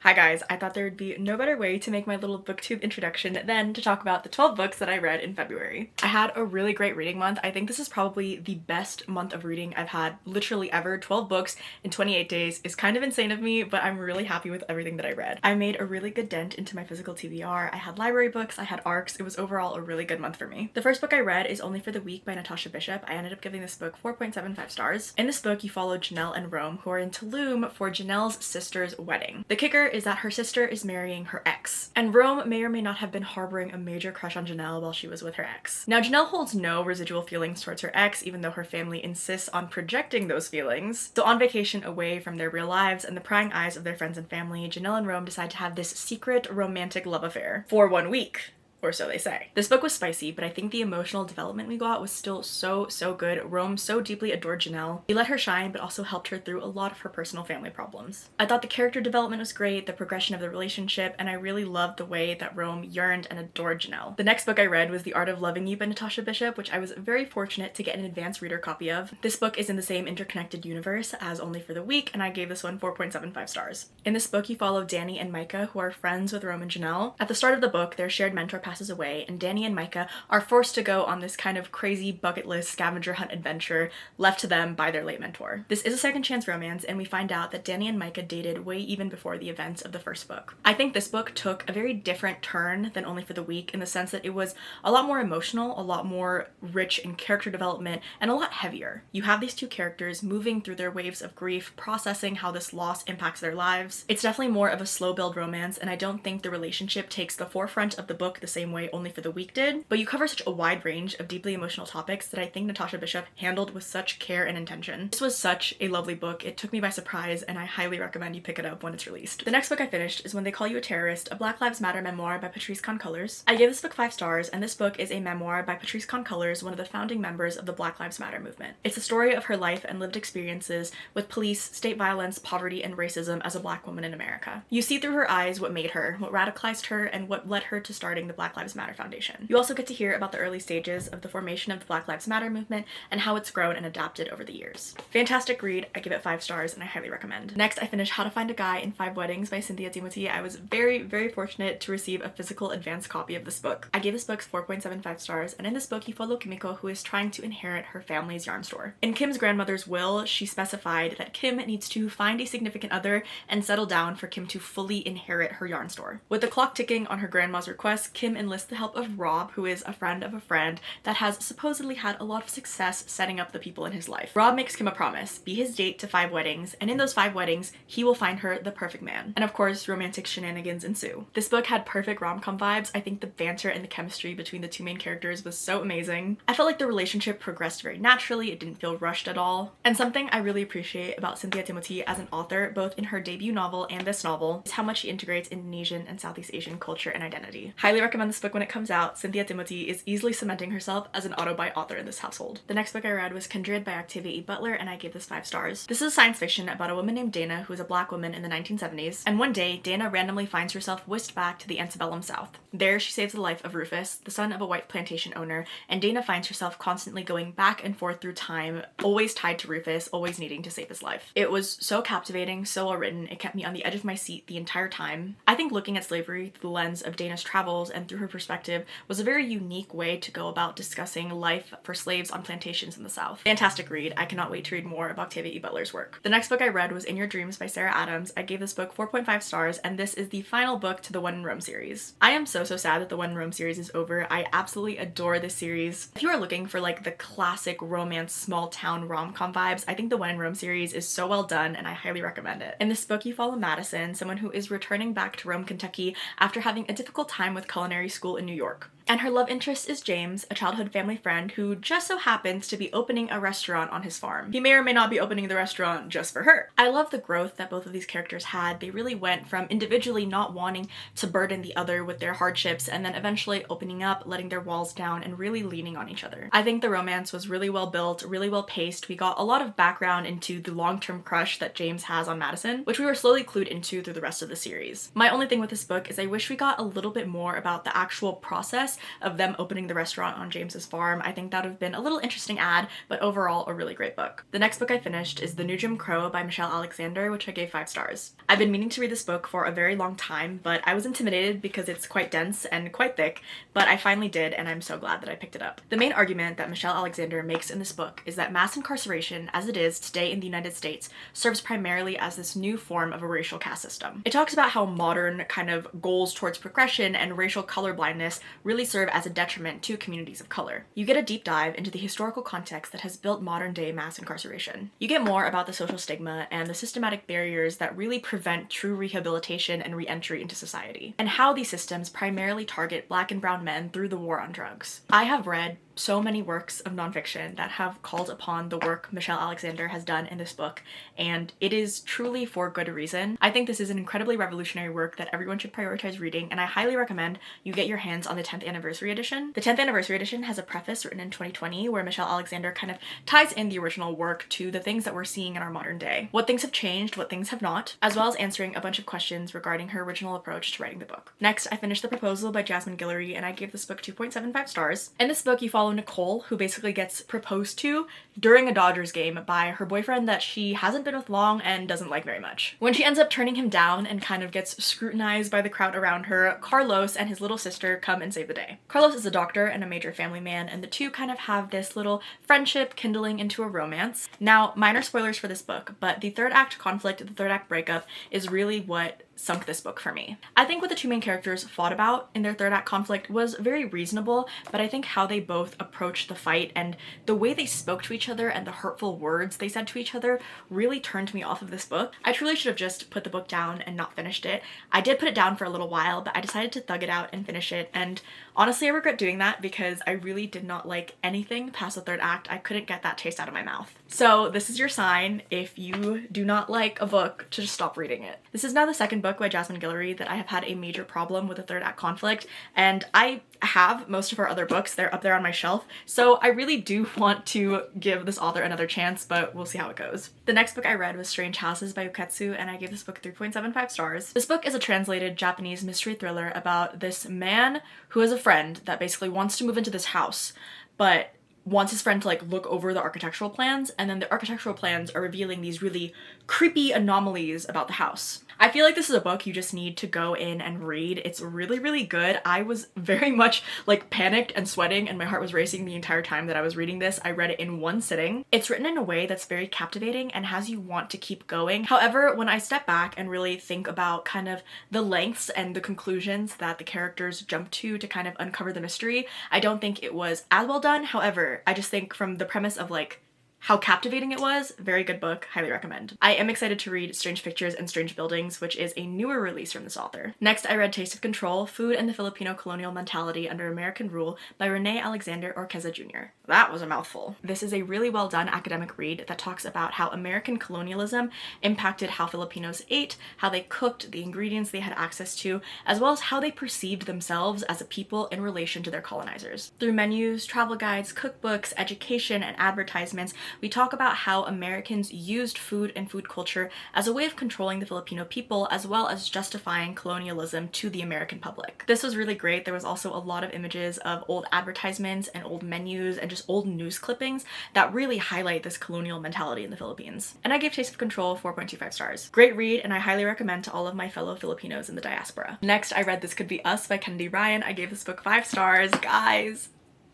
Hi guys, I thought there would be no better way to make my little booktube introduction than to talk about the 12 books that I read in February. I had a really great reading month. I think this is probably the best month of reading I've had literally ever. 12 books in 28 days is kind of insane of me, but I'm really happy with everything that I read. I made a really good dent into my physical TBR. I had library books, I had ARCs. It was overall a really good month for me. The first book I read is Only for the Weak by Natasha Bishop. I ended up giving this book 4.75 stars. In this book, you follow Janelle and Rome, who are in Tulum for Janelle's sister's wedding. The kicker is that her sister is marrying her ex, and Rome may or may not have been harboring a major crush on Janelle while she was with her ex. Now, Janelle holds no residual feelings towards her ex, even though her family insists on projecting those feelings. So on vacation away from their real lives and the prying eyes of their friends and family, Janelle and Rome decide to have this secret romantic love affair for 1 week. Or so they say. This book was spicy, but I think the emotional development we got was still so good. Rome so deeply adored Janelle. He let her shine, but also helped her through a lot of her personal family problems. I thought the character development was great, the progression of the relationship, and I really loved the way that Rome yearned and adored Janelle. The next book I read was The Art of Loving You by Natasha Bishop, which I was very fortunate to get an advanced reader copy of. This book is in the same interconnected universe as Only for the Weak, and I gave this one 4.75 stars. In this book, you follow Danny and Micah, who are friends with Rome and Janelle. At the start of the book, their shared mentor passes away, and Danny and Micah are forced to go on this kind of crazy bucket list scavenger hunt adventure left to them by their late mentor. This is a second chance romance, and we find out that Danny and Micah dated way even before the events of the first book. I think this book took a very different turn than Only for the Weak in the sense that it was a lot more emotional, a lot more rich in character development, and a lot heavier. You have these two characters moving through their waves of grief, processing how this loss impacts their lives. It's definitely more of a slow build romance, and I don't think the relationship takes the forefront of the book the same way Only for the Week did, but you cover such a wide range of deeply emotional topics that I think Natasha Bishop handled with such care and intention. This was such a lovely book. It took me by surprise, and I highly recommend you pick it up when it's released. The next book I finished is When They Call You a Terrorist, a Black Lives Matter memoir by Patrisse Khan-Cullors. I gave this book 5 stars, and this book is a memoir by Patrisse Khan-Cullors, one of the founding members of the Black Lives Matter movement. It's a story of her life and lived experiences with police, state violence, poverty, and racism as a Black woman in America. You see through her eyes what made her, what radicalized her, and what led her to starting the Black Lives Matter Foundation. You also get to hear about the early stages of the formation of the Black Lives Matter movement and how it's grown and adapted over the years. Fantastic read. I give it 5 stars and I highly recommend. Next, I finished How to Find a Guy in 5 Weddings by Cynthia Timothy. I was very fortunate to receive a physical advanced copy of this book. I gave this book 4.75 stars, and in this book you follow Kimiko, who is trying to inherit her family's yarn store. In Kim's grandmother's will, she specified that Kim needs to find a significant other and settle down for Kim to fully inherit her yarn store. With the clock ticking on her grandma's request, Kim enlists the help of Rob, who is a friend of a friend that has supposedly had a lot of success setting up the people in his life. Rob makes Kim a promise, be his date to 5 weddings, and in those 5 weddings, he will find her the perfect man. And of course, romantic shenanigans ensue. This book had perfect rom-com vibes. I think the banter and the chemistry between the two main characters was so amazing. I felt like the relationship progressed very naturally, it didn't feel rushed at all. And something I really appreciate about Cynthia Timothy as an author, both in her debut novel and this novel, is how much she integrates Indonesian and Southeast Asian culture and identity. Highly recommend this book when it comes out. Cynthia Timothy is easily cementing herself as an auto-buy author in this household. The next book I read was Kindred by Octavia E. Butler, and I gave this 5 stars. This is science fiction about a woman named Dana who is a Black woman in the 1970s, and one day Dana randomly finds herself whisked back to the antebellum South. There she saves the life of Rufus, the son of a white plantation owner, and Dana finds herself constantly going back and forth through time, always tied to Rufus, always needing to save his life. It was so captivating, so well written, it kept me on the edge of my seat the entire time. I think looking at slavery through the lens of Dana's travels and through her perspective was a very unique way to go about discussing life for slaves on plantations in the South. Fantastic read. I cannot wait to read more of Octavia E. Butler's work. The next book I read was In Your Dreams by Sarah Adams. I gave this book 4.5 stars, and this is the final book to the When in Rome series. I am so sad that the When in Rome series is over. I absolutely adore this series. If you are looking for like the classic romance small town rom-com vibes, I think the When in Rome series is so well done and I highly recommend it. In this book you follow Madison, someone who is returning back to Rome, Kentucky after having a difficult time with culinary school in New York. And her love interest is James, a childhood family friend who just so happens to be opening a restaurant on his farm. He may or may not be opening the restaurant just for her. I love the growth that both of these characters had. They really went from individually not wanting to burden the other with their hardships and then eventually opening up, letting their walls down, and really leaning on each other. I think the romance was really well built, really well paced. We got a lot of background into the long-term crush that James has on Madison, which we were slowly clued into through the rest of the series. My only thing with this book is I wish we got a little bit more about the actual process shots of them opening the restaurant on James's farm. I think that would have been a little interesting ad, but overall a really great book. The next book I finished is The New Jim Crow by Michelle Alexander, which I gave 5 stars. I've been meaning to read this book for a very long time, but I was intimidated because it's quite dense and quite thick, but I finally did, and I'm so glad that I picked it up. The main argument that Michelle Alexander makes in this book is that mass incarceration, as it is today in the United States, serves primarily as this new form of a racial caste system. It talks about how modern kind of goals towards progression and racial colorblindness really serve as a detriment to communities of color. You get a deep dive into the historical context that has built modern day mass incarceration. You get more about the social stigma and the systematic barriers that really prevent true rehabilitation and re-entry into society, and how these systems primarily target Black and brown men through the war on drugs. I have read so many works of nonfiction that have called upon the work Michelle Alexander has done in this book, and it is truly for good reason. I think this is an incredibly revolutionary work that everyone should prioritize reading, and I highly recommend you get your hands on the 10th anniversary edition. The 10th anniversary edition has a preface written in 2020 where Michelle Alexander kind of ties in the original work to the things that we're seeing in our modern day. What things have changed, what things have not, as well as answering a bunch of questions regarding her original approach to writing the book. Next, I finished The Proposal by Jasmine Guillory, and I gave this book 2.75 stars. In this book, you follow Nicole, who basically gets proposed to during a Dodgers game by her boyfriend that she hasn't been with long and doesn't like very much. When she ends up turning him down and kind of gets scrutinized by the crowd around her, Carlos and his little sister come and save the day. Carlos is a doctor and a major family man, and the two kind of have this little friendship kindling into a romance. Now, minor spoilers for this book, but the third act conflict, the third act breakup is really what sunk this book for me. I think what the two main characters fought about in their third act conflict was very reasonable, but I think how they both approached the fight and the way they spoke to each other and the hurtful words they said to each other really turned me off of this book. I truly should have just put the book down and not finished it. I did put it down for a little while, but I decided to thug it out and finish it, and honestly I regret doing that because I really did not like anything past the third act. I couldn't get that taste out of my mouth. So this is your sign, if you do not like a book, to just stop reading it. This is now the second book by Jasmine Guillory that I have had a major problem with the third act conflict, and I have most of her other books. They're up there on my shelf, so I really do want to give this author another chance, but we'll see how it goes. The next book I read was Strange Houses by Uketsu, and I gave this book 3.75 stars. This book is a translated Japanese mystery thriller about this man who has a friend that basically wants to move into this house, but wants his friend to like look over the architectural plans, and then the architectural plans are revealing these really creepy anomalies about the house. I feel like this is a book you just need to go in and read. It's really, really good. I was very much like panicked and sweating, and my heart was racing the entire time that I was reading this. I read it in one sitting. It's written in a way that's very captivating and has you want to keep going. However, when I step back and really think about kind of the lengths and the conclusions that the characters jump to kind of uncover the mystery, I don't think it was as well done. However, I just think from the premise of like how captivating it was, very good book, highly recommend. I am excited to read Strange Pictures and Strange Buildings, which is a newer release from this author. Next, I read Taste of Control, Food and the Filipino Colonial Mentality Under American Rule by Renee Alexander Orqueza Jr. That was a mouthful. This is a really well done academic read that talks about how American colonialism impacted how Filipinos ate, how they cooked, the ingredients they had access to, as well as how they perceived themselves as a people in relation to their colonizers. Through menus, travel guides, cookbooks, education, and advertisements, we talk about how Americans used food and food culture as a way of controlling the Filipino people, as well as justifying colonialism to the American public. This was really great. There was also a lot of images of old advertisements and old menus and just old news clippings that really highlight this colonial mentality in the Philippines. And I gave Taste of Control 4.25 stars. Great read, and I highly recommend to all of my fellow Filipinos in the diaspora. Next, I read This Could Be Us by Kennedy Ryan. I gave this book 5 stars. Guys,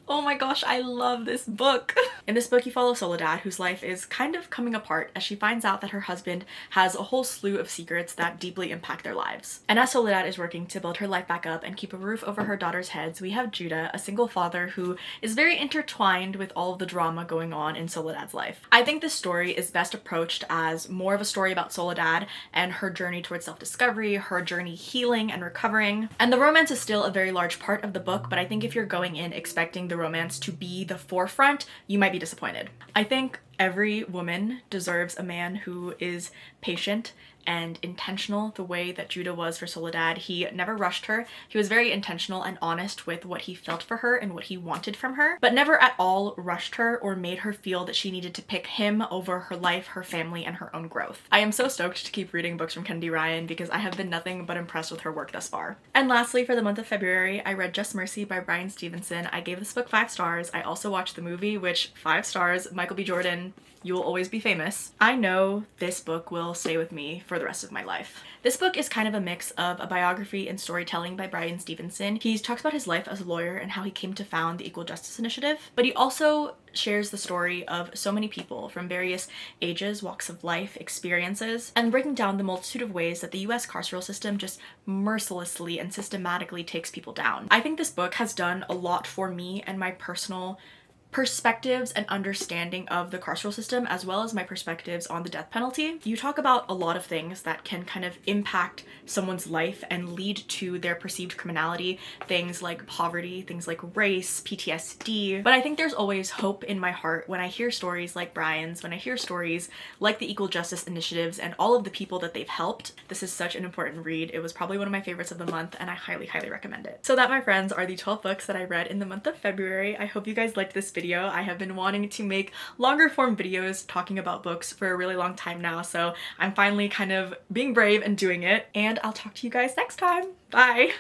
oh my gosh, I love this book. In this book, you follow Soledad, whose life is kind of coming apart as she finds out that her husband has a whole slew of secrets that deeply impact their lives. And as Soledad is working to build her life back up and keep a roof over her daughter's heads, we have Judah, a single father who is very intertwined with all of the drama going on in Soledad's life. I think this story is best approached as more of a story about Soledad and her journey towards self-discovery, her journey healing and recovering. And the romance is still a very large part of the book, but I think if you're going in expecting the romance to be the forefront, you might be disappointed. I think Every woman deserves a man who is patient and intentional the way that Judah was for Soledad. He never rushed her. He was very intentional and honest with what he felt for her and what he wanted from her, but never at all rushed her or made her feel that she needed to pick him over her life, her family, and her own growth. I am so stoked to keep reading books from Kennedy Ryan because I have been nothing but impressed with her work thus far. And lastly, for the month of February, I read Just Mercy by Bryan Stevenson. I gave this book 5 stars. I also watched the movie, which 5 stars, Michael B. Jordan, you will always be famous. I know this book will stay with me for the rest of my life. This book is kind of a mix of a biography and storytelling by Bryan Stevenson. He talks about his life as a lawyer and how he came to found the Equal Justice Initiative, but he also shares the story of so many people from various ages, walks of life, experiences, and breaking down the multitude of ways that the US carceral system just mercilessly and systematically takes people down. I think this book has done a lot for me and my personal perspectives and understanding of the carceral system, as well as my perspectives on the death penalty. You talk about a lot of things that can kind of impact someone's life and lead to their perceived criminality, things like poverty, things like race, PTSD, but I think there's always hope in my heart when I hear stories like Bryan's, when I hear stories like the Equal Justice Initiatives and all of the people that they've helped. This is such an important read. It was probably one of my favorites of the month, and I highly, highly recommend it. So that, my friends, are the 12 books that I read in the month of February. I hope you guys liked this video. I have been wanting to make longer form videos talking about books for a really long time now, so I'm finally kind of being brave and doing it, and I'll talk to you guys next time. Bye!